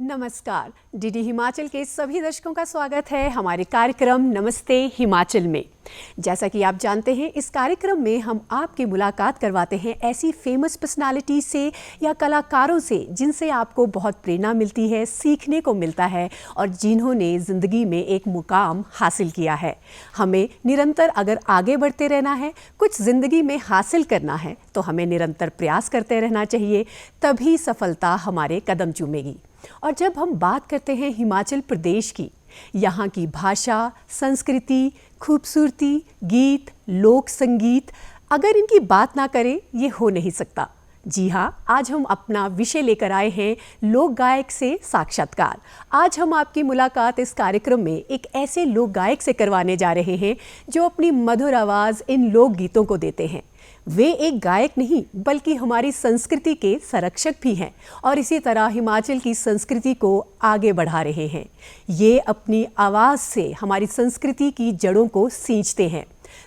नमस्कार, डीडी हिमाचल के सभी दर्शकों का स्वागत है हमारे कार्यक्रम नमस्ते हिमाचल में। जैसा कि आप जानते हैं, इस कार्यक्रम में हम आपकी मुलाकात करवाते हैं ऐसी फेमस पर्सनालिटी से या कलाकारों से जिनसे आपको बहुत प्रेरणा मिलती है, सीखने को मिलता है और जिन्होंने ज़िंदगी में एक मुकाम हासिल किया है। हमें निरंतर अगर आगे बढ़ते रहना है, कुछ ज़िंदगी में हासिल करना है, तो हमें निरंतर प्रयास करते रहना चाहिए, तभी सफलता हमारे कदम चूमेगी। और जब हम बात करते हैं हिमाचल प्रदेश की, यहाँ की भाषा, संस्कृति, खूबसूरती, गीत, लोक संगीत, अगर इनकी बात ना करें ये हो नहीं सकता। जी हाँ, आज हम अपना विषय लेकर आए हैं लोक गायक से साक्षात्कार। आज हम आपकी मुलाकात इस कार्यक्रम में एक ऐसे लोक गायक से करवाने जा रहे हैं जो अपनी मधुर आवाज़ इन लोक गीतों को देते हैं। वे एक गायक नहीं बल्कि हमारी संस्कृति के संरक्षक भी हैं और इसी तरह हिमाचल की संस्कृति को आगे बढ़ा रहे हैं। ये अपनी आवाज़ से हमारी संस्कृति की जड़ों को सींचते हैं।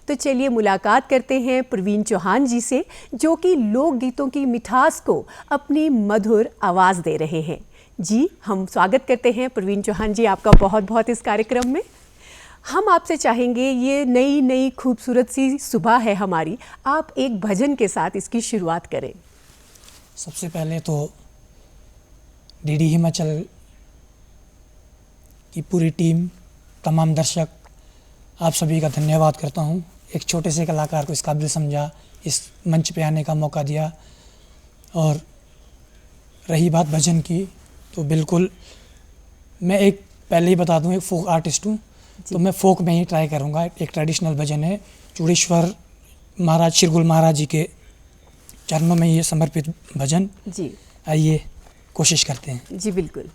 तो चलिए मुलाकात करते हैं प्रवीण चौहान जी से, जो कि लोकगीतों की मिठास को अपनी मधुर आवाज़ दे रहे हैं। जी, हम स्वागत करते हैं प्रवीण चौहान जी आपका बहुत बहुत इस कार्यक्रम में। हम आपसे चाहेंगे, ये नई खूबसूरत सी सुबह है हमारी, आप एक भजन के साथ इसकी शुरुआत करें। सबसे पहले तो डीडी हिमाचल की पूरी टीम, तमाम दर्शक, आप सभी का धन्यवाद करता हूँ। एक छोटे से कलाकार को इस काबिल समझा, इस मंच पे आने का मौका दिया। और रही बात भजन की, तो बिल्कुल मैं एक पहले ही बता दूँ, एक फोक आर्टिस्ट हूँ, तो मैं फोक में ही ट्राई करूँगा। एक ट्रेडिशनल भजन है, चूड़ेश्वर महाराज शिरगुल महाराज जी के चरणों में ये समर्पित भजन। जी आइए कोशिश करते हैं। जी बिल्कुल।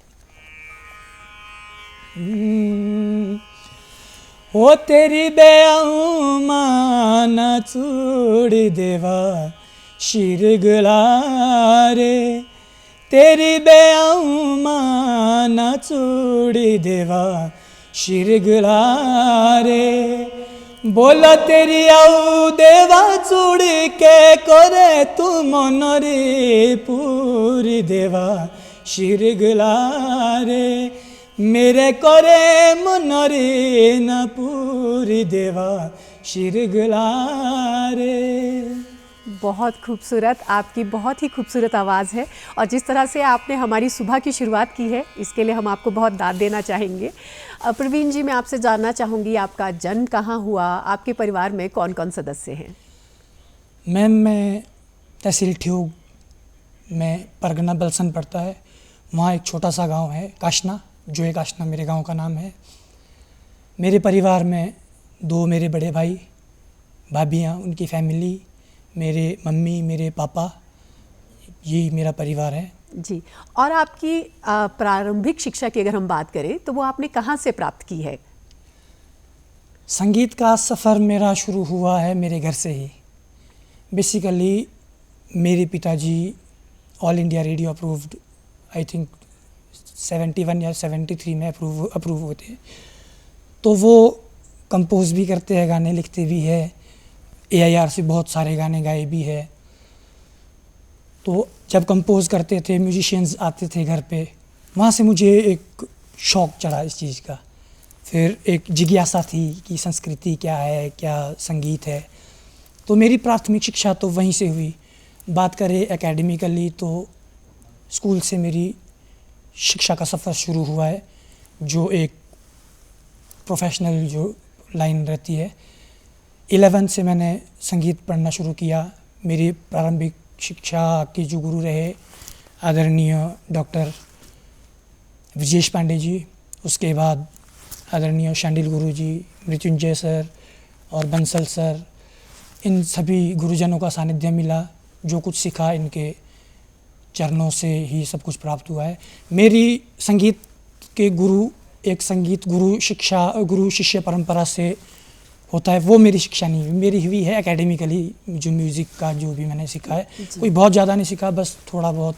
ओ तेरी बेअमान चूड़ देवा शिरगुला रे, तेरी बेअमान चूड़ देवा शिरगुला रे, बोला तेरी आऊ देवा चूड़ के करे तू मनरे पूरी देवा शिरगुला रे, मेरे करे मनरे न पूरी देवा शिरगुला रे। बहुत खूबसूरत, आपकी बहुत ही खूबसूरत आवाज़ है और जिस तरह से आपने हमारी सुबह की शुरुआत की है, इसके लिए हम आपको बहुत दाद देना चाहेंगे। प्रवीण जी, मैं आपसे जानना चाहूँगी, आपका जन्म कहाँ हुआ, आपके परिवार में कौन कौन सदस्य हैं? मैम, मैं तहसील ठियोग में परगना बलसन पड़ता है, वहाँ एक छोटा सा गांव है काशना, जो एक काशना मेरे गांव का नाम है। मेरे परिवार में दो मेरे बड़े भाई, भाभियाँ, उनकी फैमिली, मेरे मम्मी, मेरे पापा, यही मेरा परिवार है। जी, और आपकी प्रारंभिक शिक्षा की अगर हम बात करें तो वो आपने कहाँ से प्राप्त की है? संगीत का सफ़र मेरा शुरू हुआ है मेरे घर से ही। बेसिकली मेरे पिताजी all India radio approved, I think 71 या 73 में अप्रूव हुए थे। तो वो कंपोज भी करते हैं, गाने लिखते भी है, AIR से बहुत सारे गाने गाए भी है। तो जब कंपोज करते थे, म्यूजिशियंस आते थे घर पे, वहाँ से मुझे एक शौक़ चढ़ा इस चीज़ का। फिर एक जिज्ञासा थी कि संस्कृति क्या है, क्या संगीत है। तो मेरी प्राथमिक शिक्षा तो वहीं से हुई। बात करें एकेडमिकली, तो स्कूल से मेरी शिक्षा का सफ़र शुरू हुआ है, जो एक प्रोफेशनल जो लाइन रहती है। 11 से मैंने संगीत पढ़ना शुरू किया। मेरी प्रारंभिक शिक्षा के जो गुरु रहे आदरणीय डॉक्टर विजेश पांडे जी, उसके बाद आदरणीय शांडिल गुरु जी, मृत्युंजय सर और बंसल सर, इन सभी गुरुजनों का सानिध्य मिला। जो कुछ सीखा इनके चरणों से ही सब कुछ प्राप्त हुआ है। मेरी संगीत के गुरु, एक संगीत गुरु शिष्य परंपरा से होता है, वो मेरी शिक्षा नहीं हुई। मेरी हुई है एकेडमिकली, जो म्यूज़िक का जो भी मैंने सीखा है। कोई बहुत ज़्यादा नहीं सीखा, बस थोड़ा बहुत,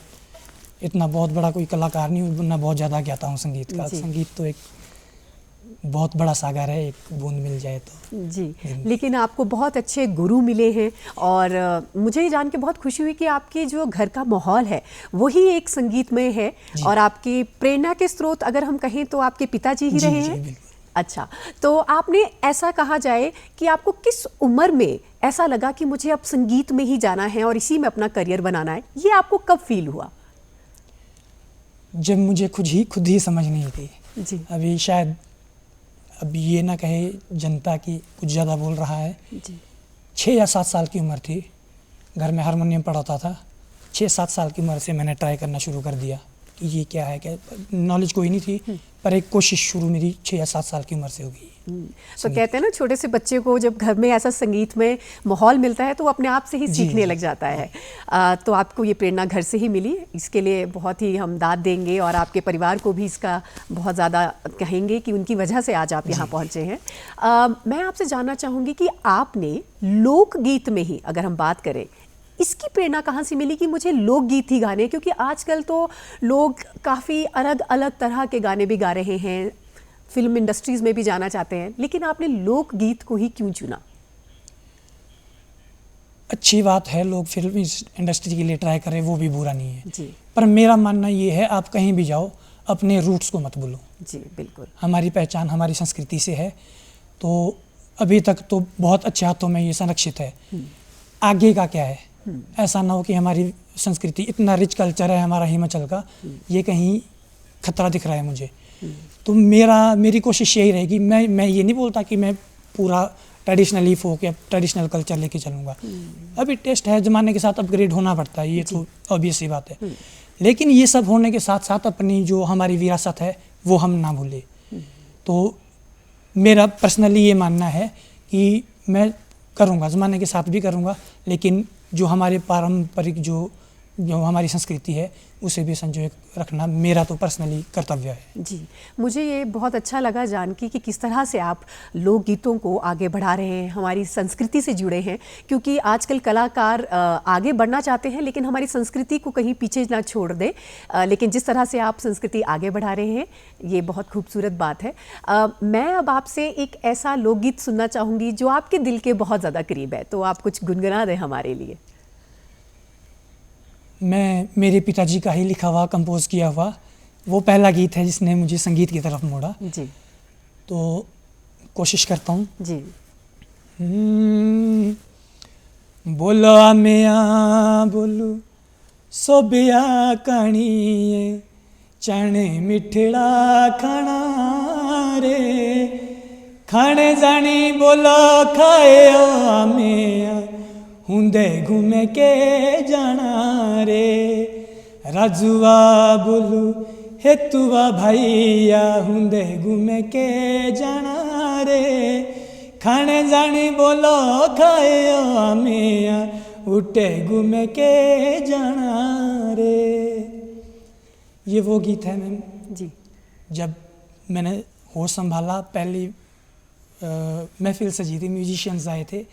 इतना बहुत बड़ा कोई कलाकार नहीं हूँ, ना बहुत ज़्यादा ज्ञाता हूँ संगीत का। संगीत तो एक बहुत बड़ा सागर है, एक बूंद मिल जाए तो। जी, लेकिन आपको बहुत अच्छे गुरु मिले हैं और मुझे ये जान के बहुत खुशी हुई कि आपके जो घर का माहौल है वही एक संगीतमय है और आपकी प्रेरणा के स्रोत अगर हम कहें तो आपके पिताजी ही रहे हैं। बिल्कुल। अच्छा, तो आपने ऐसा कहा जाए कि आपको किस उम्र में ऐसा लगा कि मुझे अब संगीत में ही जाना है और इसी में अपना करियर बनाना है, ये आपको कब फील हुआ? जब मुझे खुद ही समझ नहीं थी। जी। अभी शायद अब ये ना कहे जनता की कुछ ज़्यादा बोल रहा है। जी। 6 या 7 साल की उम्र थी, घर में हारमोनियम पढ़ाता था। 6-7 साल की उम्र से मैंने ट्राई करना शुरू कर दिया कि ये क्या है, क्या नॉलेज कोई नहीं थी, पर एक कोशिश शुरू मेरी 6 या 7 साल की उम्र से हो गई। तो कहते हैं ना, छोटे से बच्चे को जब घर में ऐसा संगीत में माहौल मिलता है तो वो अपने आप से ही सीखने लग जाता है। तो आपको ये प्रेरणा घर से ही मिली, इसके लिए बहुत ही हम दाद देंगे और आपके परिवार को भी इसका बहुत ज़्यादा कहेंगे कि उनकी वजह से आज आप यहाँ पहुँचे हैं। मैं आपसे जानना चाहूँगी कि आपने लोकगीत में ही अगर हम बात करें, इसकी प्रेरणा कहाँ से मिली कि मुझे लोकगीत ही गाने, क्योंकि आजकल तो लोग काफ़ी अलग अलग तरह के गाने भी गा रहे हैं, फिल्म इंडस्ट्रीज में भी जाना चाहते हैं, लेकिन आपने लोकगीत को ही क्यों चुना? अच्छी बात है, लोग फिल्म इंडस्ट्री के लिए ट्राई करें, वो भी बुरा नहीं है जी। पर मेरा मानना ये है, आप कहीं भी जाओ अपने रूट्स को मत भूलो। जी बिल्कुल। हमारी पहचान हमारी संस्कृति से है, तो अभी तक तो बहुत अच्छे हाथों में ये संरक्षित है। आगे का क्या है, ऐसा ना हो कि हमारी संस्कृति, इतना रिच कल्चर है हमारा हिमाचल का, ये कहीं खतरा दिख रहा है मुझे। तो मेरी कोशिश यही रहेगी, मैं ये नहीं बोलता कि मैं पूरा ट्रेडिशनली फोक या ट्रेडिशनल कल्चर लेके चलूँगा। अभी टेस्ट है, ज़माने के साथ अपग्रेड होना पड़ता है, ये तो ऑब्वियस सी बात है। लेकिन ये सब होने के साथ साथ अपनी जो हमारी विरासत है वो हम ना भूलें। तो मेरा पर्सनली ये मानना है कि मैं करूँगा, ज़माने के साथ भी करूँगा, लेकिन जो हमारे पारंपरिक जो हमारी संस्कृति है उसे भी संजोए रखना मेरा तो पर्सनली कर्तव्य है। जी, मुझे ये बहुत अच्छा लगा जान के कि किस तरह से आप लोकगीतों को आगे बढ़ा रहे हैं, हमारी संस्कृति से जुड़े हैं, क्योंकि आजकल कलाकार आगे बढ़ना चाहते हैं लेकिन हमारी संस्कृति को कहीं पीछे ना छोड़ दें। लेकिन जिस तरह से आप संस्कृति आगे बढ़ा रहे हैं ये बहुत खूबसूरत बात है। मैं अब आपसे एक ऐसा लोकगीत सुनना चाहूँगी जो आपके दिल के बहुत ज़्यादा करीब है, तो आप कुछ गुनगुना दें हमारे लिए। मैं मेरे पिताजी का ही लिखा हुआ, कंपोज किया हुआ वो पहला गीत है जिसने मुझे संगीत की तरफ मोड़ा। जी। तो कोशिश करता हूँ। जी। बोलो आमिया बोलू सोबिया कणिए चने मिठड़ा खाना रे, खाने जानी बोलो खाए आमिया हुंदे घूमे के जाना रे, राजुआ बोलू हेतुआ भैया हुंदे घूमे के जाना रे, खाने जानी बोलो खाए आमिया उठे घूमे के जाना रे। ये वो गीत है मैम जी। जब मैंने होश संभाला, पहली महफिल सजी थी, म्यूजिशियंस आए थे,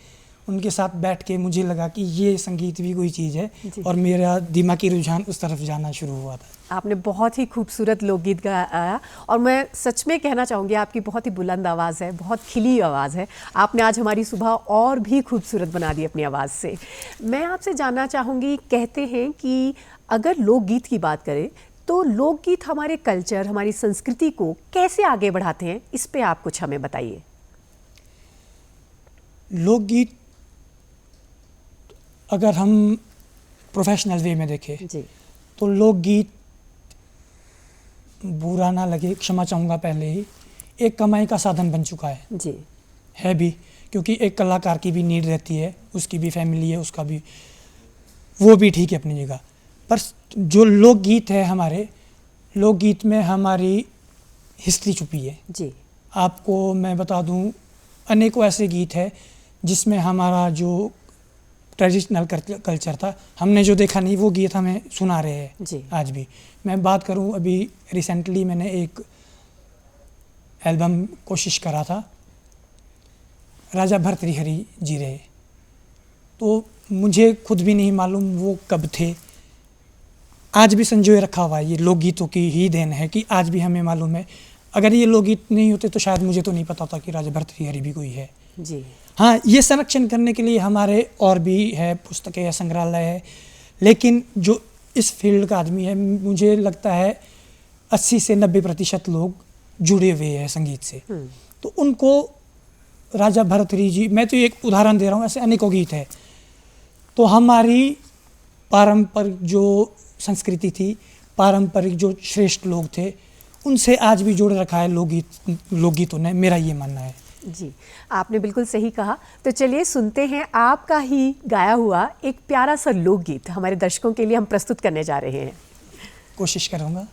उनके साथ बैठ के मुझे लगा कि ये संगीत भी कोई चीज़ है और मेरा दिमागी रुझान उस तरफ जाना शुरू हुआ था। आपने बहुत ही खूबसूरत लोकगीत गाया और मैं सच में कहना चाहूँगी आपकी बहुत ही बुलंद आवाज़ है, बहुत खिली आवाज़ है। आपने आज हमारी सुबह और भी खूबसूरत बना दी अपनी आवाज़ से। मैं आपसे जानना चाहूँगी, कहते हैं कि अगर लोकगीत की बात करें तो लोकगीत हमारे कल्चर, हमारी संस्कृति को कैसे आगे बढ़ाते हैं, इस पे आप कुछ हमें बताइए। लोकगीत अगर हम प्रोफेशनल वे में देखें जी। तो लोकगीत, बुरा ना लगे, क्षमा चाहूँगा पहले ही, एक कमाई का साधन बन चुका है। जी। है भी, क्योंकि एक कलाकार की भी नीड रहती है, उसकी भी फैमिली है, उसका भी, वो भी ठीक है अपनी जगह। पर जो लोकगीत है, हमारे लोकगीत में हमारी हिस्ट्री छुपी है। जी। आपको मैं बता दूं, अनेकों ऐसे गीत हैं जिसमें हमारा जो ट्रेडिशनल कल्चर था, हमने जो देखा नहीं वो गीत हमें सुना रहे हैं जी। आज भी। मैं बात करूं, अभी रिसेंटली मैंने एक एल्बम कोशिश करा था, राजा भर्तृहरि जी रहे, तो मुझे खुद भी नहीं मालूम वो कब थे, आज भी संजोए रखा हुआ है। ये लोकगीतों की ही देन है कि आज भी हमें मालूम है। अगर ये लोकगीत नहीं होते तो शायद मुझे तो नहीं पता था कि राजा भर्तृहरि भी कोई है। जी हाँ, ये संरक्षण करने के लिए हमारे और भी है, पुस्तकें है, संग्रहालय है, लेकिन जो इस फील्ड का आदमी है, मुझे लगता है 80 से 90% लोग जुड़े हुए हैं संगीत से। तो उनको राजा भर्तृहरि जी, मैं तो एक उदाहरण दे रहा हूँ, ऐसे अनेकों गीत है। तो हमारी पारंपरिक जो संस्कृति थी, पारंपरिक जो श्रेष्ठ लोग थे, उनसे आज भी जोड़ रखा है लोकगीतों ने, मेरा ये मानना है। जी, आपने बिल्कुल सही कहा। तो चलिए सुनते हैं आपका ही गाया हुआ एक प्यारा सा लोकगीत हमारे दर्शकों के लिए हम प्रस्तुत करने जा रहे हैं। कोशिश करूँगा।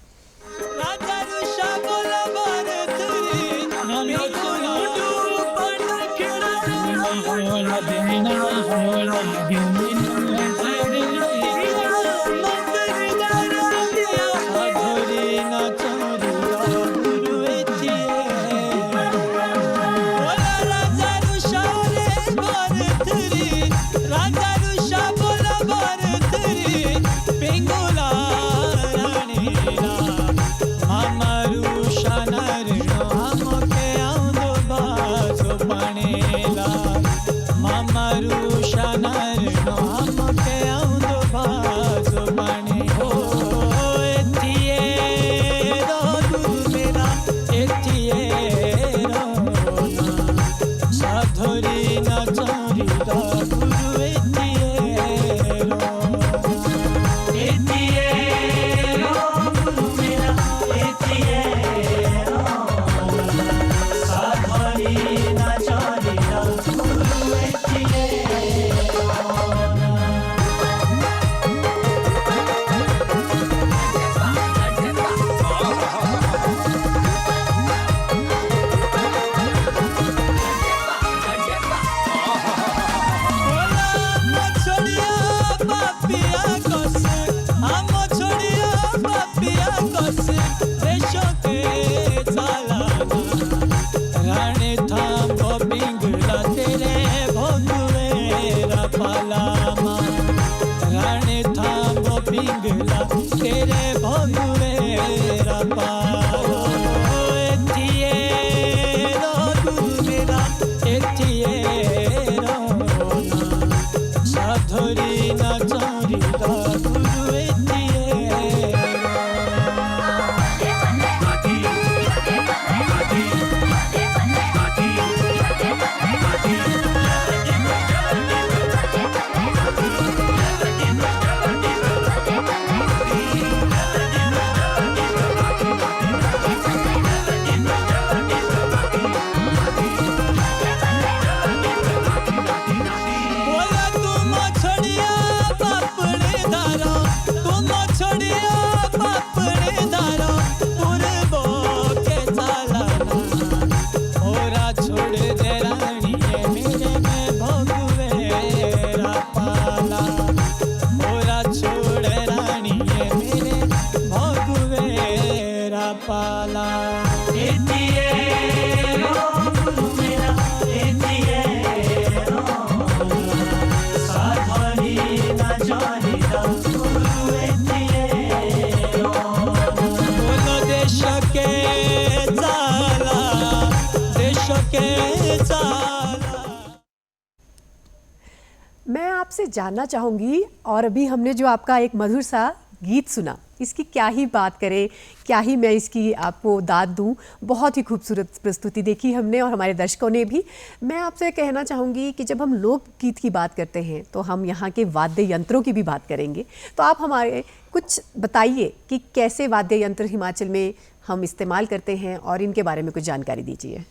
मैं आपसे जानना चाहूँगी, और अभी हमने जो आपका एक मधुर सा गीत सुना, इसकी क्या ही बात करें, क्या ही मैं इसकी आपको दाद दूं। बहुत ही खूबसूरत प्रस्तुति देखी हमने और हमारे दर्शकों ने भी। मैं आपसे कहना चाहूँगी कि जब हम लोकगीत की बात करते हैं तो हम यहाँ के वाद्य यंत्रों की भी बात करेंगे। तो आप हमारे कुछ बताइए कि कैसे वाद्य यंत्र हिमाचल में हम इस्तेमाल करते हैं और इनके बारे में कुछ जानकारी दीजिए।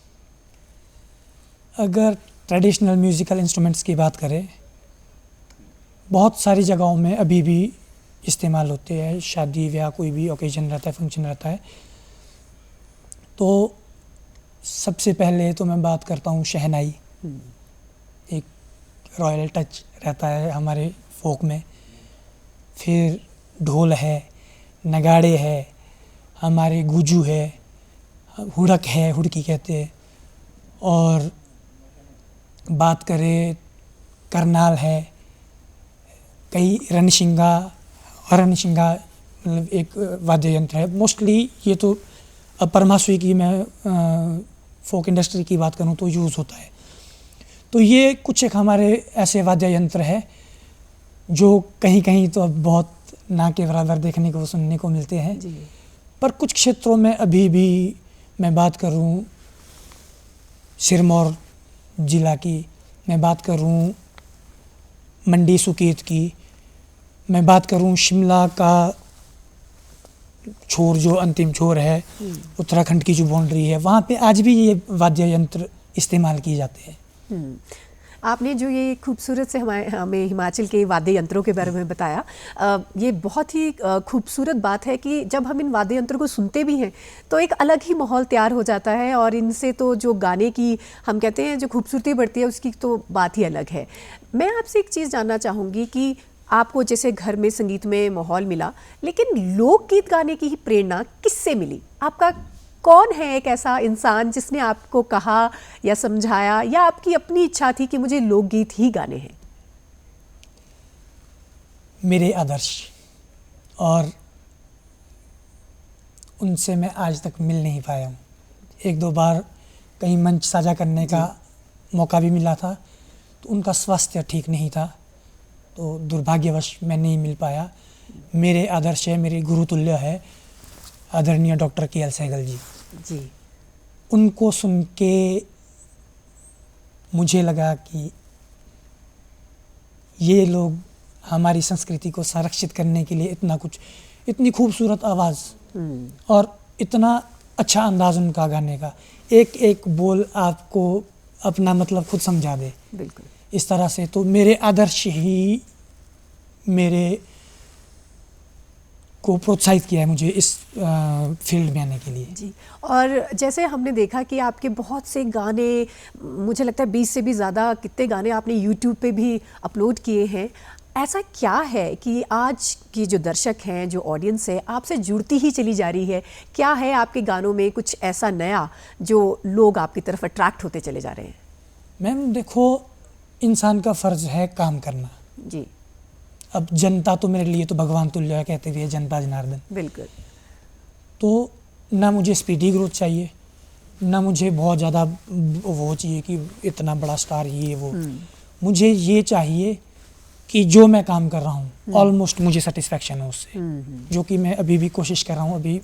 अगर ट्रेडिशनल म्यूज़िकल इंस्ट्रूमेंट्स की बात करें, बहुत सारी जगहों में अभी भी इस्तेमाल होते हैं। शादी ब्याह कोई भी ओकेजन रहता है, फंक्शन रहता है, तो सबसे पहले तो मैं बात करता हूँ शहनाई। एक रॉयल टच रहता है हमारे फोक में। फिर ढोल है, नगाड़े है, हमारे गुजू है, हुड़क है, हुड़की कहते हैं। और बात करें करनाल है, कई रणशिंगा, और रणशिंगा मतलब एक वाद्य यंत्र है। मोस्टली ये तो अब परमासुई की मैं फोक इंडस्ट्री की बात करूं तो यूज़ होता है। तो ये कुछ एक हमारे ऐसे वाद्य यंत्र है जो कहीं कहीं तो अब बहुत ना के बराबर देखने को सुनने को मिलते हैं, जी। पर कुछ क्षेत्रों में अभी भी मैं बात करूं सिरमौर ज़िला की, मैं बात करूं मंडी सुकीत की, मैं बात करूं शिमला का छोर जो अंतिम छोर है, उत्तराखंड की जो बाउंड्री है, वहाँ पे आज भी ये वाद्य यंत्र इस्तेमाल किए जाते हैं। आपने जो ये खूबसूरत से हमें हिमाचल के वाद्य यंत्रों के बारे में बताया, ये बहुत ही खूबसूरत बात है कि जब हम इन वाद्य यंत्रों को सुनते भी हैं तो एक अलग ही माहौल तैयार हो जाता है, और इनसे तो जो गाने की हम कहते हैं जो खूबसूरती बढ़ती है उसकी तो बात ही अलग है। मैं आपसे एक चीज़ जानना चाहूँगी कि आपको जैसे घर में संगीत में माहौल मिला, लेकिन लोकगीत गाने की ही प्रेरणा किससे मिली? आपका कौन है एक ऐसा इंसान जिसने आपको कहा या समझाया, या आपकी अपनी इच्छा थी कि मुझे लोकगीत ही गाने हैं? मेरे आदर्श, और उनसे मैं आज तक मिल नहीं पाया हूँ। एक दो बार कहीं मंच साझा करने का मौका भी मिला था, तो उनका स्वास्थ्य ठीक नहीं था, तो दुर्भाग्यवश मैं नहीं मिल पाया। मेरे आदर्श है, मेरे गुरु तुल्य है आदरणीय डॉक्टर के एल सहगल जी। जी। उनको सुन के मुझे लगा कि ये लोग हमारी संस्कृति को संरक्षित करने के लिए इतना कुछ, इतनी खूबसूरत आवाज़ और इतना अच्छा अंदाज उनका गाने का, एक एक बोल आपको अपना मतलब खुद समझा दे। बिल्कुल। इस तरह से तो मेरे आदर्श ही मेरे को प्रोत्साहित किया है मुझे इस फील्ड में आने के लिए। जी। और जैसे हमने देखा कि आपके बहुत से गाने, मुझे लगता है 20 से भी ज़्यादा कितने गाने आपने यूट्यूब पे भी अपलोड किए हैं। ऐसा क्या है कि आज की जो दर्शक हैं, जो ऑडियंस है, आपसे जुड़ती ही चली जा रही है? क्या है आपके गानों में कुछ ऐसा नया जो लोग आपकी तरफ अट्रैक्ट होते चले जा रहे हैं? मैम देखो, इंसान का फ़र्ज़ है काम करना। जी। अब जनता तो मेरे लिए तो भगवान तुल्य है, कहते हुए जनता जनार्दन। बिल्कुल। तो ना मुझे स्पीडी ग्रोथ चाहिए, ना मुझे बहुत ज़्यादा वो चाहिए कि इतना बड़ा स्टार ये वो। मुझे ये चाहिए कि जो मैं काम कर रहा हूँ ऑलमोस्ट मुझे सेटिस्फेक्शन हो उससे, जो कि मैं अभी भी कोशिश कर रहा हूँ। अभी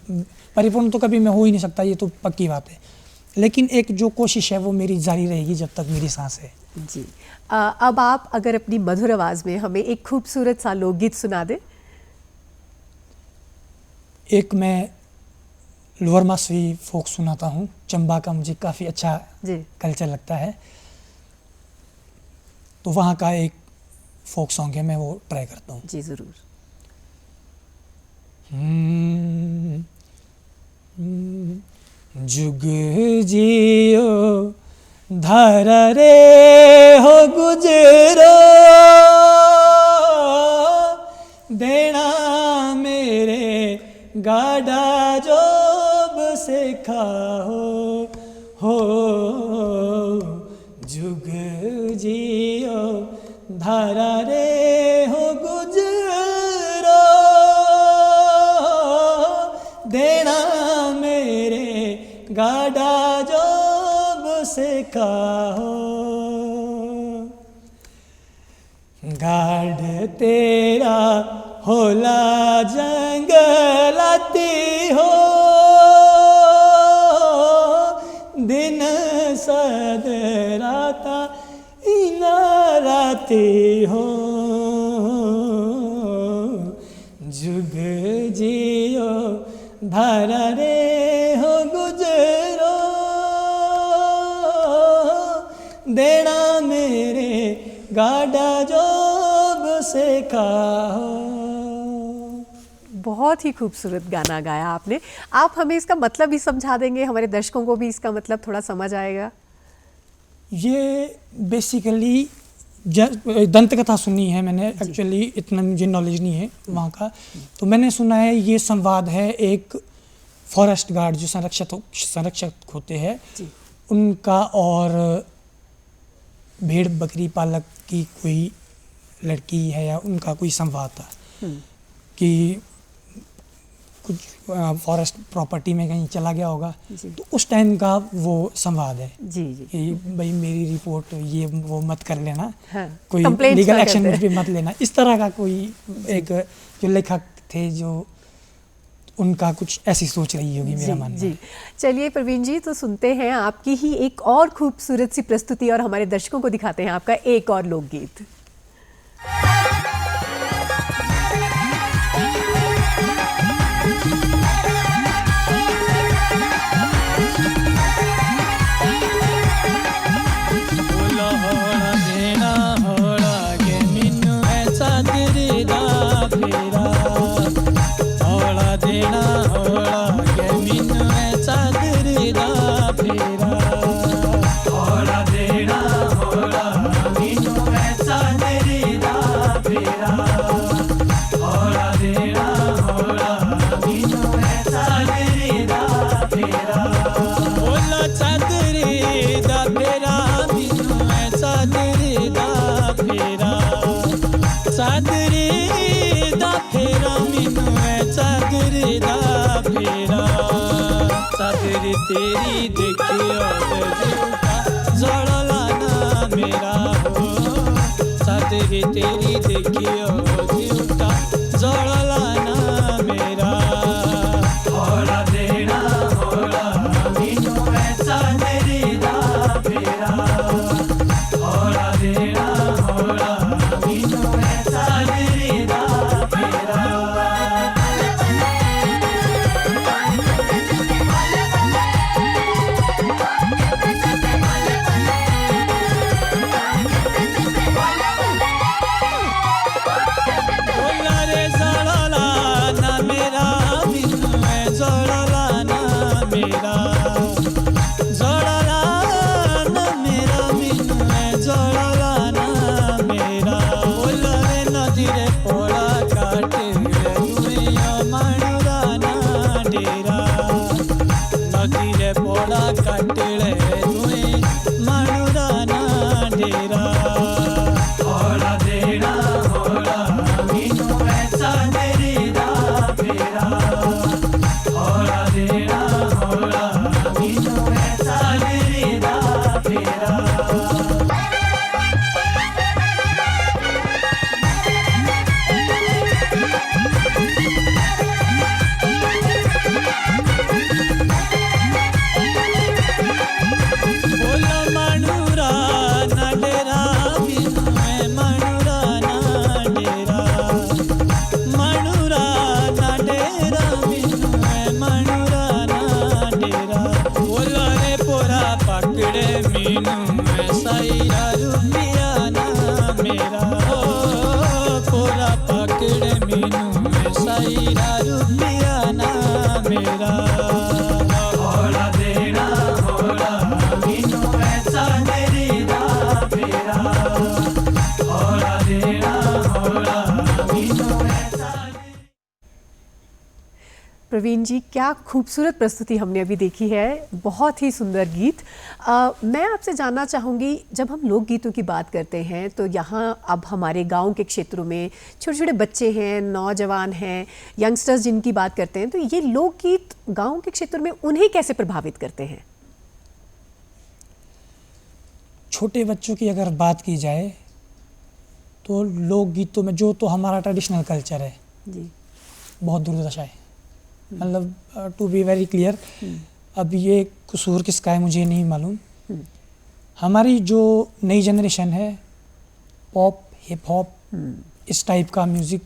परिपूर्ण तो कभी मैं हो ही नहीं सकता, ये तो पक्की बात है, लेकिन एक जो कोशिश है वो मेरी जारी रहेगी जब तक मेरी सांस है। जी। अब आप अगर अपनी मधुर आवाज़ में हमें एक खूबसूरत सा लोकगीत सुना दें। एक मैं लोअर मासवी फोक सुनाता हूँ, चंबा का मुझे काफ़ी अच्छा जी। कल्चर लगता है, तो वहाँ का एक फोक सॉन्ग है, मैं वो ट्राई करता हूँ। जी ज़रूर। जुग जियो धारा रे हो गुजरो, देना मेरे गाड़ा जोब से खाओ हो। जुग जियो धारा रे हो गुजरो, देना मेरे गाड़ा जोब से खाओ। गाढ़ तेरा होला जंगलाती हो, दिन सद राता इनाराती हो। जुग जियो धारा रे हो गुजरो, देना मेरे गाड़ा जोब से खाओ। बहुत ही खूबसूरत गाना गाया आपने। आप हमें इसका मतलब भी समझा देंगे, हमारे दर्शकों को भी इसका मतलब थोड़ा समझ आएगा? ये बेसिकली दंत कथा सुनी है मैंने, एक्चुअली इतना मुझे नॉलेज नहीं है वहाँ का, तो मैंने सुना है ये संवाद है एक फॉरेस्ट गार्ड जो संरक्षक होते हैं उनका, और भेड़ बकरी पालक की कोई लड़की है या उनका कोई संवाद था कि कुछ फॉरेस्ट प्रॉपर्टी में कहीं चला गया होगा, जी। तो उस टाइम का वो संवाद है जी जी। कि भाई मेरी रिपोर्ट ये वो मत कर लेना, हाँ, कोई complaints लीगल ना एक्शन करते मुझ पे मत लेना, इस तरह का कोई एक जो लेखक थे जो उनका कुछ ऐसी सोच रही होगी, मेरा मानना जी। है। चलिए प्रवीण जी, तो सुनते हैं आपकी ही एक और खूबसूरत सी प्रस्तुति और हमारे दर्शकों को दिखाते हैं आपका एक और लोकगीत। तेरी देखियो जड़ला ना मेरा हो, सादरी तेरी देखियो जीवता जड़ला ना मेरा। होला देना होला मीनू ऐसा तेरी दा फेरा, होला देना होला मीनू ऐसा तेरी दा फेरा। प्रवीण जी, क्या खूबसूरत प्रस्तुति हमने अभी देखी है, बहुत ही सुंदर गीत। मैं आपसे जानना चाहूँगी, जब हम लोकगीतों की बात करते हैं तो यहाँ अब हमारे गांव के क्षेत्रों में छोटे छोटे बच्चे हैं, नौजवान हैं, यंगस्टर्स जिनकी बात करते हैं, तो ये लोकगीत गांव के क्षेत्र में उन्हें कैसे प्रभावित करते हैं? छोटे बच्चों की अगर बात की जाए तो लोकगीतों में जो तो हमारा ट्रेडिशनल कल्चर है जी, बहुत दुर्दशा है। मतलब टू बी वेरी क्लियर, अब ये कसूर किसका है मुझे नहीं मालूम। हमारी जो नई जनरेशन है, पॉप, हिप हॉप, इस टाइप का म्यूज़िक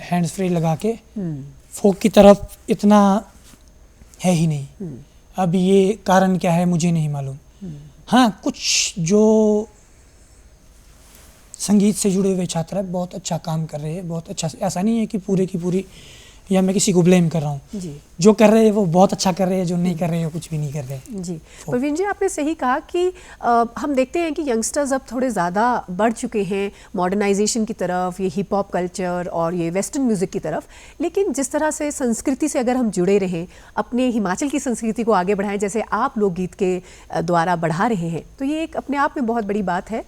हैंड्स फ्री लगा के फोक की तरफ इतना है ही नहीं। अब ये कारण क्या है मुझे नहीं मालूम। हाँ, कुछ जो संगीत से जुड़े हुए छात्र हैं बहुत अच्छा काम कर रहे हैं, बहुत अच्छा। ऐसा नहीं है कि पूरे की पूरी या मैं किसी को ब्लेम कर रहा हूँ जी। जो कर रहे हैं वो बहुत अच्छा कर रहे हैं, जो नहीं कर रहे हैं वो कुछ भी नहीं कर रहे हैं। जी प्रवीण जी, आपने सही कहा कि हम देखते हैं कि यंगस्टर्स अब थोड़े ज़्यादा बढ़ चुके हैं मॉडर्नाइजेशन की तरफ, ये हिप हॉप कल्चर और ये वेस्टर्न म्यूज़िक की तरफ। लेकिन जिस तरह से संस्कृति से अगर हम जुड़े रहें, अपने हिमाचल की संस्कृति को आगे बढ़ाएं, जैसे आप लोकगीत के द्वारा बढ़ा रहे हैं, तो ये एक अपने आप में बहुत बड़ी बात है।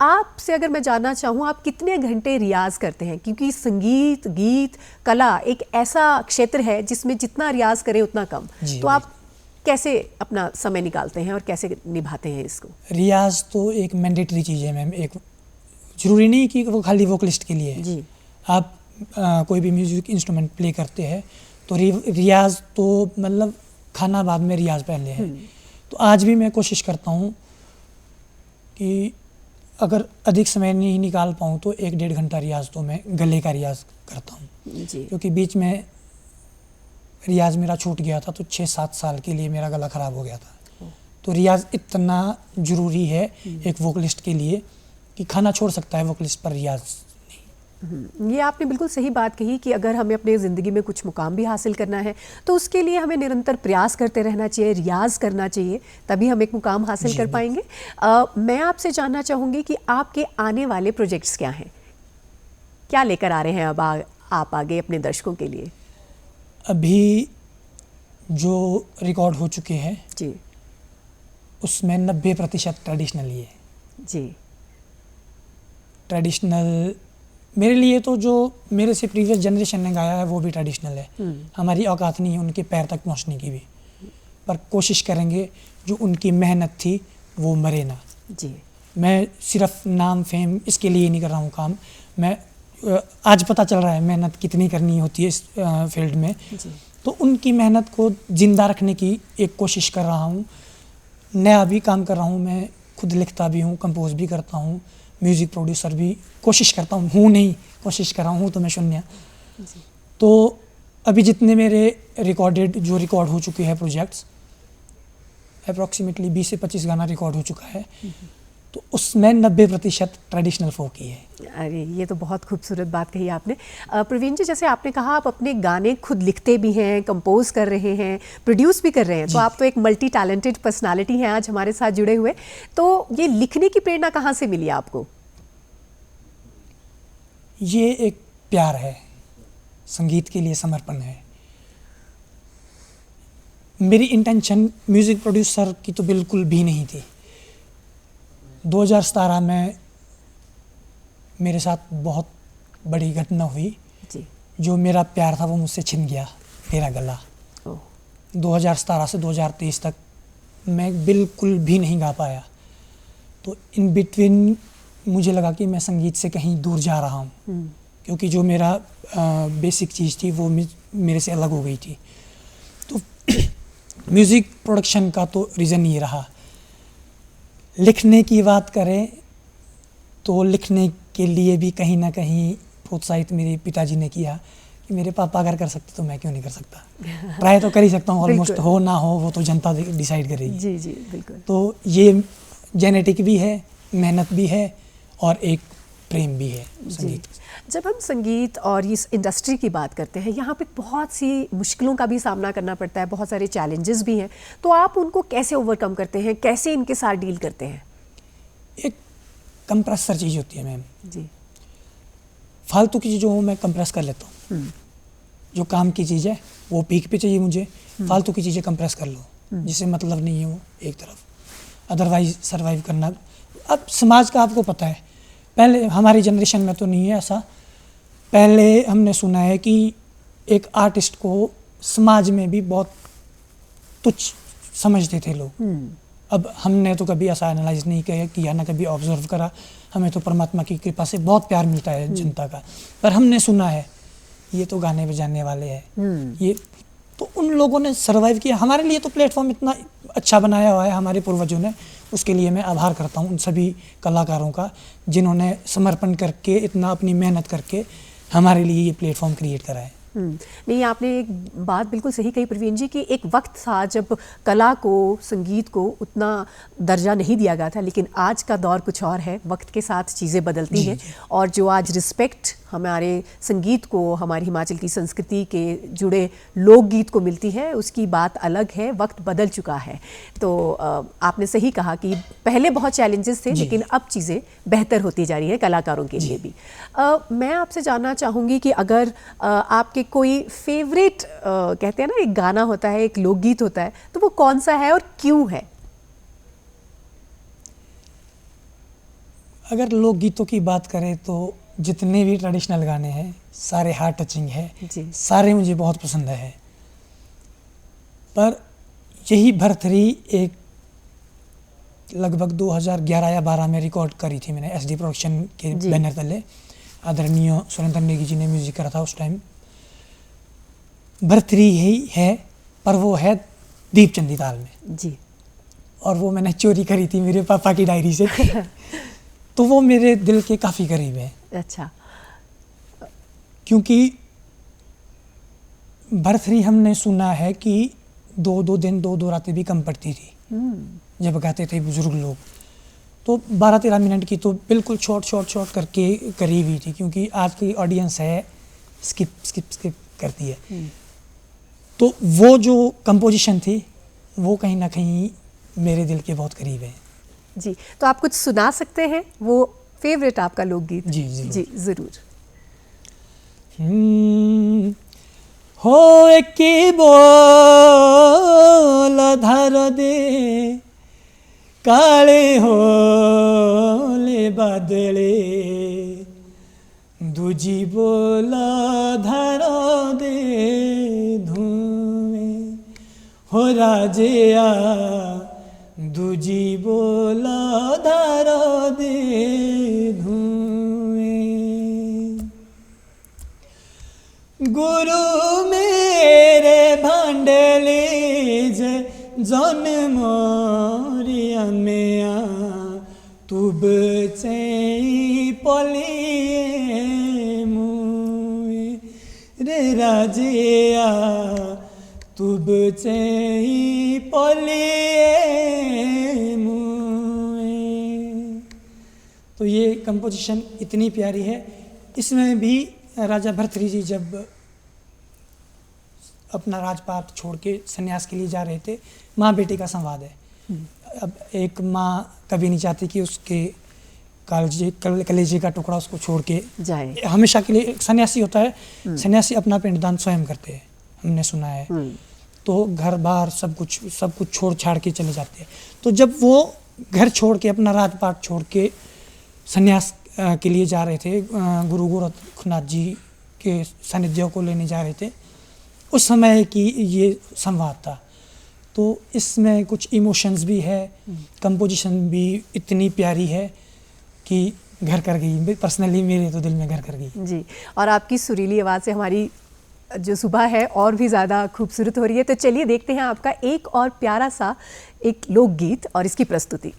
आपसे अगर मैं जानना चाहूँ, आप कितने घंटे रियाज करते हैं? क्योंकि संगीत, गीत, कला एक ऐसा क्षेत्र है जिसमें जितना रियाज करें उतना कम। जी, तो आप कैसे अपना समय निकालते हैं और कैसे निभाते हैं इसको? रियाज तो एक मैंडेटरी चीज़ है मैम। एक ज़रूरी नहीं कि वो खाली वोकलिस्ट के लिए है। जी। आप कोई भी म्यूज़िक इंस्ट्रूमेंट प्ले करते हैं तो रियाज तो मतलब खाना बाद में, रियाज पहले है। तो आज भी मैं कोशिश करता हूँ कि अगर अधिक समय नहीं निकाल पाऊँ तो 1-1.5 घंटा रियाज तो मैं गले का रियाज करता हूँ। जी। क्योंकि बीच में रियाज मेरा छूट गया था तो 6-7 साल के लिए मेरा गला ख़राब हो गया था। तो रियाज इतना ज़रूरी है एक वोकलिस्ट के लिए कि खाना छोड़ सकता है वोकलिस्ट पर रियाज नहीं। ये आपने बिल्कुल सही बात कही कि अगर हमें अपने ज़िंदगी में कुछ मुकाम भी हासिल करना है तो उसके लिए हमें निरंतर प्रयास करते रहना चाहिए, रियाज करना चाहिए, तभी हम एक मुकाम हासिल कर पाएंगे। मैं आपसे जानना चाहूँगी कि आपके आने वाले प्रोजेक्ट्स क्या हैं? क्या लेकर आ रहे हैं अब आप आगे अपने दर्शकों के लिए? अभी जो रिकॉर्ड हो चुके हैं जी। उसमें 90% ट्रेडिशनल ही है। जी। ट्रेडिशनल मेरे लिए तो जो मेरे से प्रीवियस जनरेशन ने गाया है वो भी ट्रेडिशनल है। हमारी औकात नहीं है उनके पैर तक पहुंचने की भी, पर कोशिश करेंगे जो उनकी मेहनत थी वो मरे ना। जी। मैं सिर्फ नाम फेम इसके लिए नहीं कर रहा हूँ काम। मैं आज पता चल रहा है मेहनत कितनी करनी होती है इस फील्ड में। जी। तो उनकी मेहनत को ज़िंदा रखने की एक कोशिश कर रहा हूँ। नया भी काम कर रहा हूँ, मैं खुद लिखता भी हूँ, कंपोज भी करता हूँ, म्यूज़िक प्रोड्यूसर भी कोशिश करता हूँ नहीं कोशिश कर रहा हूँ तो मैं शून्य। तो अभी जितने मेरे जो रिकॉर्ड हो चुके हैं प्रोजेक्ट्स, अप्रॉक्सीमेटली 20 से 25 गाना रिकॉर्ड हो चुका है। तो उसमें 90% ट्रेडिशनल फोक ही है। अरे ये तो बहुत खूबसूरत बात कही आपने। प्रवीण जी, जैसे आपने कहा आप अपने गाने खुद लिखते भी हैं, कंपोज कर रहे हैं, प्रोड्यूस भी कर रहे हैं, तो आप तो एक मल्टी टैलेंटेड पर्सनालिटी हैं आज हमारे साथ जुड़े हुए। तो ये लिखने की प्रेरणा कहाँ से मिली आपको? ये एक प्यार है, संगीत के लिए समर्पण है। मेरी इंटेंशन म्यूज़िक प्रोड्यूसर की तो बिल्कुल भी नहीं थी। 2017 में मेरे साथ बहुत बड़ी घटना हुई जी। जो मेरा प्यार था वो मुझसे छिन गया, मेरा गला। 2017 से 2023 तक मैं बिल्कुल भी नहीं गा पाया। तो इन बिटवीन मुझे लगा कि मैं संगीत से कहीं दूर जा रहा हूँ, क्योंकि जो मेरा बेसिक चीज़ थी वो मेरे से अलग हो गई थी। तो म्यूज़िक प्रोडक्शन का तो रीज़न ये रहा। लिखने की बात करें तो लिखने के लिए भी कहीं ना कहीं प्रोत्साहित मेरे पिताजी ने किया कि मेरे पापा अगर कर सकते तो मैं क्यों नहीं कर सकता। ट्राई तो कर ही सकता हूँ, ऑलमोस्ट हो ना हो वो तो जनता डिसाइड करेगी। जी जी बिल्कुल। तो ये जेनेटिक भी है, मेहनत भी है और एक प्रेम भी है संगीत। जब हम संगीत और इस इंडस्ट्री की बात करते हैं, यहाँ पे बहुत सी मुश्किलों का भी सामना करना पड़ता है, बहुत सारे चैलेंजेस भी हैं, तो आप उनको कैसे ओवरकम करते हैं, कैसे इनके साथ डील करते हैं? एक कंप्रेसर चीज़ होती है मैम जी। फालतू की चीज़ों को मैं कंप्रेस कर लेता हूँ। जो काम की चीज़ है वो पीक पे चाहिए मुझे, फालतू की चीज़ें कंप्रेस कर लो जिससे मतलब नहीं है वो एक तरफ, अदरवाइज सर्वाइव करना। अब समाज का आपको पता है, पहले हमारी जनरेशन में तो नहीं है ऐसा। पहले हमने सुना है कि एक आर्टिस्ट को समाज में भी बहुत तुच्छ समझते थे लोग। अब हमने तो कभी ऐसा एनालाइज नहीं किया ना कभी ऑब्जर्व करा। हमें तो परमात्मा की कृपा से बहुत प्यार मिलता है जनता का, पर हमने सुना है ये तो गाने बजाने वाले हैं, ये तो उन लोगों ने सर्वाइव किया। हमारे लिए तो प्लेटफॉर्म इतना अच्छा बनाया हुआ है हमारे पूर्वजों ने, उसके लिए मैं आभार करता हूँ उन सभी कलाकारों का जिन्होंने समर्पण करके इतना अपनी मेहनत करके हमारे लिए ये प्लेटफॉर्म क्रिएट करा है। नहीं, आपने एक बात बिल्कुल सही कही प्रवीण जी कि एक वक्त था जब कला को, संगीत को उतना दर्जा नहीं दिया गया था, लेकिन आज का दौर कुछ और है, वक्त के साथ चीज़ें बदलती हैं और जो आज रिस्पेक्ट हमारे संगीत को, हमारी हिमाचल की संस्कृति के जुड़े लोकगीत को मिलती है उसकी बात अलग है। वक्त बदल चुका है। तो आपने सही कहा कि पहले बहुत चैलेंजेस थे लेकिन अब चीज़ें बेहतर होती जा रही हैं कलाकारों के लिए भी। मैं आपसे जानना चाहूँगी कि अगर आपके कोई फेवरेट कहते हैं ना एक गाना होता है, एक लोकगीत होता है, तो वो कौन सा है और क्यों है? अगर लोकगीतों की बात करें तो जितने भी ट्रेडिशनल गाने हैं सारे हार्ट टचिंग है, जी। सारे मुझे बहुत पसंद है। पर यही भरथरी एक लगभग 2011 या 12 में रिकॉर्ड करी थी मैंने SD प्रोडक्शन के जी। बैनर तले। आदरणीय सुरेंद्र नेगी जी ने म्यूजिक करा था उस टाइम। भरथरी ही है पर वो है दीपचंदी ताल में, जी। और वो मैंने चोरी करी थी मेरे पापा की डायरी से तो वो मेरे दिल के काफ़ी करीब है, अच्छा। क्योंकि भरथरी हमने सुना है कि 2-2 दिन 2-2 रातें भी कम पड़ती थी जब गाते थे बुजुर्ग लोग। तो 12-13 मिनट की तो बिल्कुल शॉर्ट करके करी हुई थी, क्योंकि आज की ऑडियंस है स्किप करती है। तो वो जो कंपोजिशन थी वो कहीं ना कहीं मेरे दिल के बहुत करीब है। जी, तो आप कुछ सुना सकते हैं वो फेवरेट आपका लोकगीत? जी, ज़रूर। जी, ज़रूर। हो एकी बोल धार दे काले होले बादले, दूजी बोल धार दे धुएं हो राजेया, दूजी बोल धार दे धुएं। गुरु मेरे भांडले जे जन मोरिया मेया, तुब चई पलिए मुए रे राजिया, तुब चई पलिए मुए। तो ये कंपोजिशन इतनी प्यारी है। इसमें भी राजा भरथरी जी जब अपना राजपाट छोड़ के संन्यास के लिए जा रहे थे, माँ बेटे का संवाद है। अब एक माँ कभी नहीं चाहती कि उसके कलेजे का टुकड़ा उसको छोड़ के जाए। हमेशा के लिए एक सन्यासी होता है, सन्यासी अपना पिंडदान स्वयं करते हैं, हमने सुना है। तो घर बार सब कुछ छोड़ छाड़ के चले जाते हैं। तो जब वो घर छोड़ के अपना राजपाट छोड़ के संन्यास के लिए जा रहे थे, गुरु गोरखनाथ जी के सानिध्य को लेने जा रहे थे, उस समय की ये संवाद था। तो इसमें कुछ इमोशंस भी है, कंपोजिशन भी इतनी प्यारी है कि घर कर गई, पर्सनली मेरे तो दिल में घर कर गई। जी, और आपकी सुरीली आवाज़ से हमारी जो सुबह है और भी ज़्यादा खूबसूरत हो रही है। तो चलिए देखते हैं आपका एक और प्यारा सा एक लोकगीत और इसकी प्रस्तुति।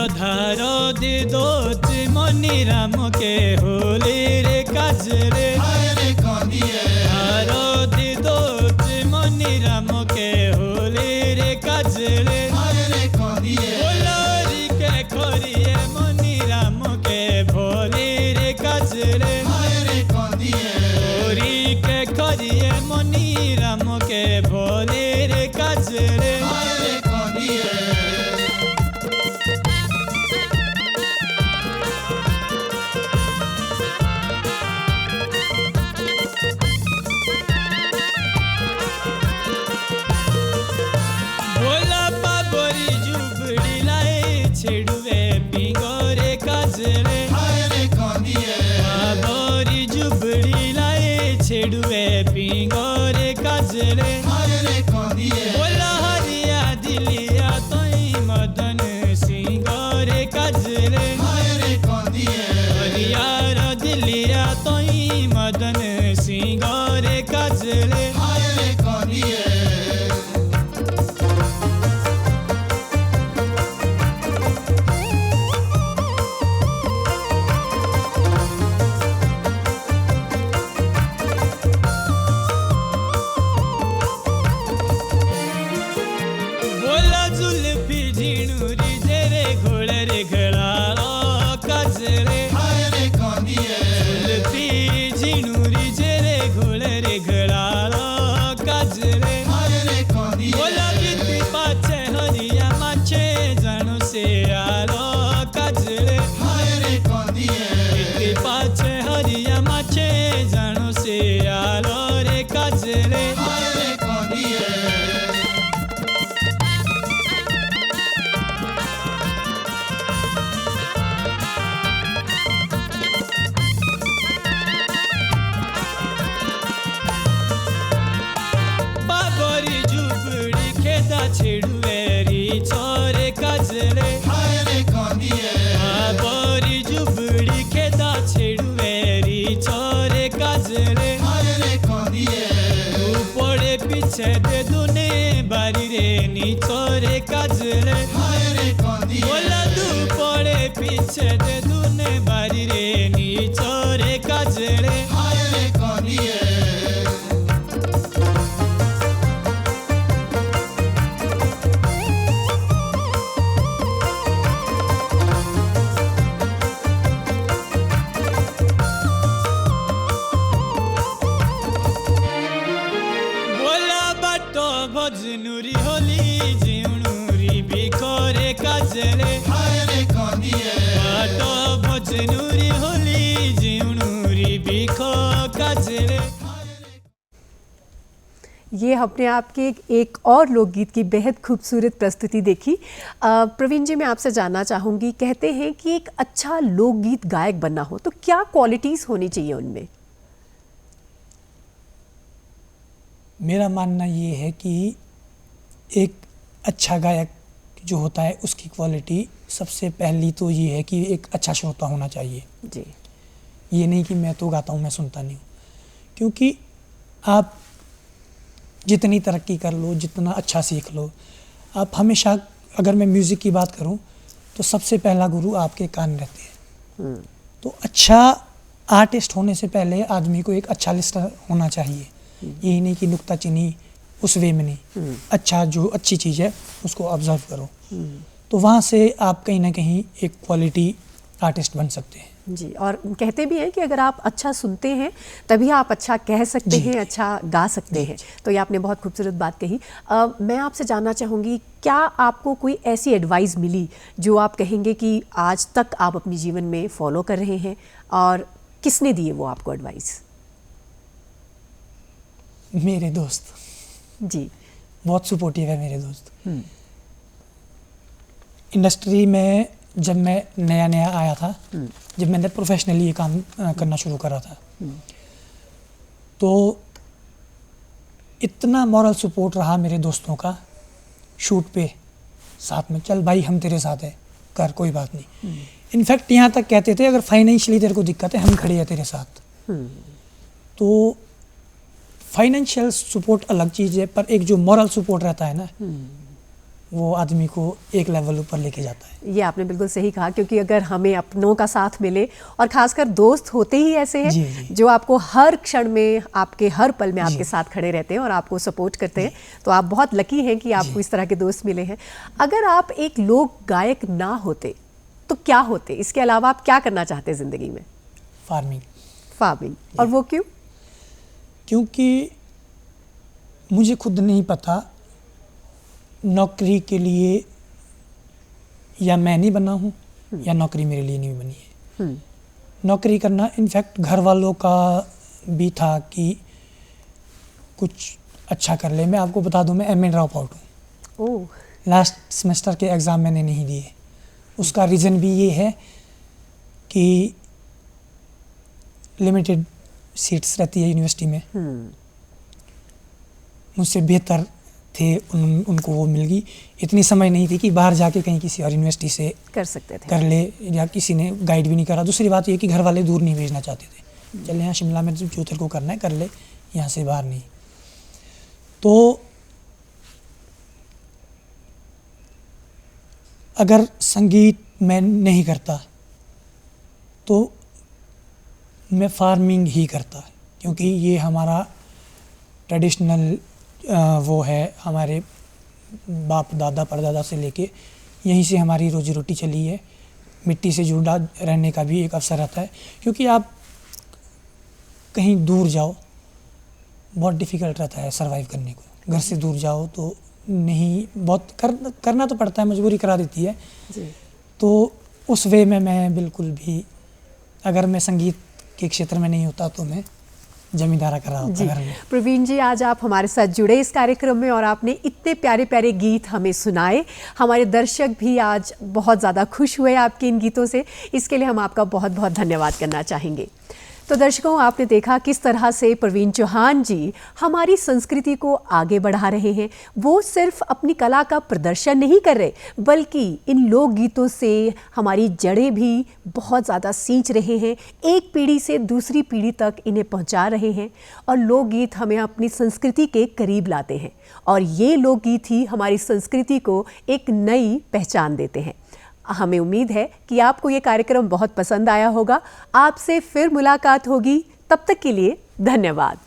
धार दे दो मनी राम के होले रे काजरे, धार दे दो मनी राम के होले रे काजरे, बोलारी के खोरिए मनी राम के भोले रे काजरे, खोरी के खोरिए मनी राम के भोले रे काजरे। छेड़ुए पिंगोरे काजरे, बाबरी जुबड़ी लाए छेड़ुए पिंगोरे काजरे, बोला हरिया दिलिया तोई मदन सिंगोरे काजरे, हरिया दिलिया तोई मदन सिंगोरे काजरे। झिणुरी जेरे घोळ रे घळाळा পিছে দে দুনে বাড়ি রে নিচরে কাজলে বলা দু পড়ে পিছে দে দুনে বাড়ি রে নিচরে কাজলে ভজনুরি হলি জিউনুরি বিখরে কাজলে বাট ভজনুরি হলি জিউনুরি বিখ কাজলে। ये अपने आप के एक और लोकगीत की बेहद खूबसूरत प्रस्तुति देखी। प्रवीण जी, मैं आपसे जानना चाहूँगी, कहते हैं कि एक अच्छा लोकगीत गायक बनना हो तो क्या क्वालिटीज़ होनी चाहिए उनमें? मेरा मानना ये है कि एक अच्छा गायक जो होता है उसकी क्वालिटी सबसे पहली तो ये है कि एक अच्छा श्रोता होना चाहिए जी। ये नहीं कि मैं तो गाता हूँ मैं सुनता नहीं हूँ, क्योंकि आप जितनी तरक्की कर लो, जितना अच्छा सीख लो, आप हमेशा, अगर मैं म्यूज़िक की बात करूँ तो सबसे पहला गुरु आपके कान रहते हैं। तो अच्छा आर्टिस्ट होने से पहले आदमी को एक अच्छा लिस्टर होना चाहिए। यही नहीं कि नुक्ताचीनी उस वे में नहीं, अच्छा जो अच्छी चीज़ है उसको ऑब्जर्व करो, तो वहाँ से आप कहीं ना कहीं एक क्वालिटी आर्टिस्ट बन सकते हैं। जी, और कहते भी हैं कि अगर आप अच्छा सुनते हैं तभी आप अच्छा कह सकते हैं, अच्छा गा सकते हैं। तो ये आपने बहुत खूबसूरत बात कही। मैं आपसे जानना चाहूँगी, क्या आपको कोई ऐसी एडवाइस मिली जो आप कहेंगे कि आज तक आप अपने जीवन में फॉलो कर रहे हैं, और किसने दिए वो आपको एडवाइस? मेरे दोस्त जी, बहुत सपोर्टिव है मेरे दोस्त। इंडस्ट्री में जब मैं नया नया आया था, जब मैंने प्रोफेशनली ये काम करना शुरू करा था, तो इतना मॉरल सपोर्ट रहा मेरे दोस्तों का शूट पे, साथ में चल भाई हम तेरे साथ है, कर कोई बात नहीं। इनफैक्ट यहाँ तक कहते थे अगर फाइनेंशियली तेरे को दिक्कत है हम खड़े हैं तेरे साथ। तो फाइनेंशियल सपोर्ट अलग चीज़ है, पर एक जो मॉरल सपोर्ट रहता है ना, वो आदमी को एक लेवल ऊपर लेके जाता है। ये आपने बिल्कुल सही कहा, क्योंकि अगर हमें अपनों का साथ मिले, और खासकर दोस्त होते ही ऐसे हैं जी। जो आपको हर क्षण में, आपके हर पल में आपके साथ खड़े रहते हैं और आपको सपोर्ट करते हैं, तो आप बहुत लकी हैं कि आपको इस तरह के दोस्त मिले हैं। अगर आप एक लोक गायक ना होते तो क्या होते? इसके अलावा आप क्या करना चाहते ज़िंदगी में? फार्मिंग। और वो क्यों? क्योंकि मुझे खुद नहीं पता नौकरी के लिए या मैं नहीं बना हूँ या नौकरी मेरे लिए नहीं बनी है। नौकरी करना इनफैक्ट घर वालों का भी था कि कुछ अच्छा कर ले। मैं आपको बता दूँ, मैं एमए ड्रॉप आउट हूँ। ओह, लास्ट सेमेस्टर के एग्ज़ाम मैंने नहीं दिए। उसका रीज़न भी ये है कि लिमिटेड सीट्स रहती है यूनिवर्सिटी में, मुझसे बेहतर थे उनको वो मिल गई। इतनी समय नहीं थी कि बाहर जाके कहीं किसी और यूनिवर्सिटी से कर सकते थे, कर ले, या किसी ने गाइड भी नहीं करा। दूसरी बात ये कि घर वाले दूर नहीं भेजना चाहते थे, चल यहाँ शिमला में जो तेरे को करना है कर ले, यहाँ से बाहर नहीं। तो अगर संगीत मैं नहीं करता तो मैं फार्मिंग ही करता, क्योंकि ये हमारा ट्रेडिशनल वो है, हमारे बाप दादा परदादा से लेके यहीं से हमारी रोजी रोटी चली है। मिट्टी से जुड़ा रहने का भी एक अवसर रहता है, क्योंकि आप कहीं दूर जाओ बहुत डिफ़िकल्ट रहता है सर्वाइव करने को। घर से दूर जाओ तो नहीं, बहुत करना तो पड़ता है, मजबूरी करा देती है जी। तो उस वे में मैं बिल्कुल भी, अगर मैं संगीत के क्षेत्र में नहीं होता तो मैं जमींदारा कर रहा होता घर में। प्रवीण जी, आज आप हमारे साथ जुड़े इस कार्यक्रम में और आपने इतने प्यारे प्यारे गीत हमें सुनाए। हमारे दर्शक भी आज बहुत ज़्यादा खुश हुए आपके इन गीतों से। इसके लिए हम आपका बहुत बहुत धन्यवाद करना चाहेंगे। तो दर्शकों, आपने देखा किस तरह से प्रवीण चौहान जी हमारी संस्कृति को आगे बढ़ा रहे हैं। वो सिर्फ अपनी कला का प्रदर्शन नहीं कर रहे, बल्कि इन लोकगीतों से हमारी जड़ें भी बहुत ज़्यादा सींच रहे हैं, एक पीढ़ी से दूसरी पीढ़ी तक इन्हें पहुंचा रहे हैं। और लोकगीत हमें अपनी संस्कृति के करीब लाते हैं और ये लोकगीत ही हमारी संस्कृति को एक नई पहचान देते हैं। हमें उम्मीद है कि आपको ये कार्यक्रम बहुत पसंद आया होगा। आपसे फिर मुलाकात होगी, तब तक के लिए धन्यवाद।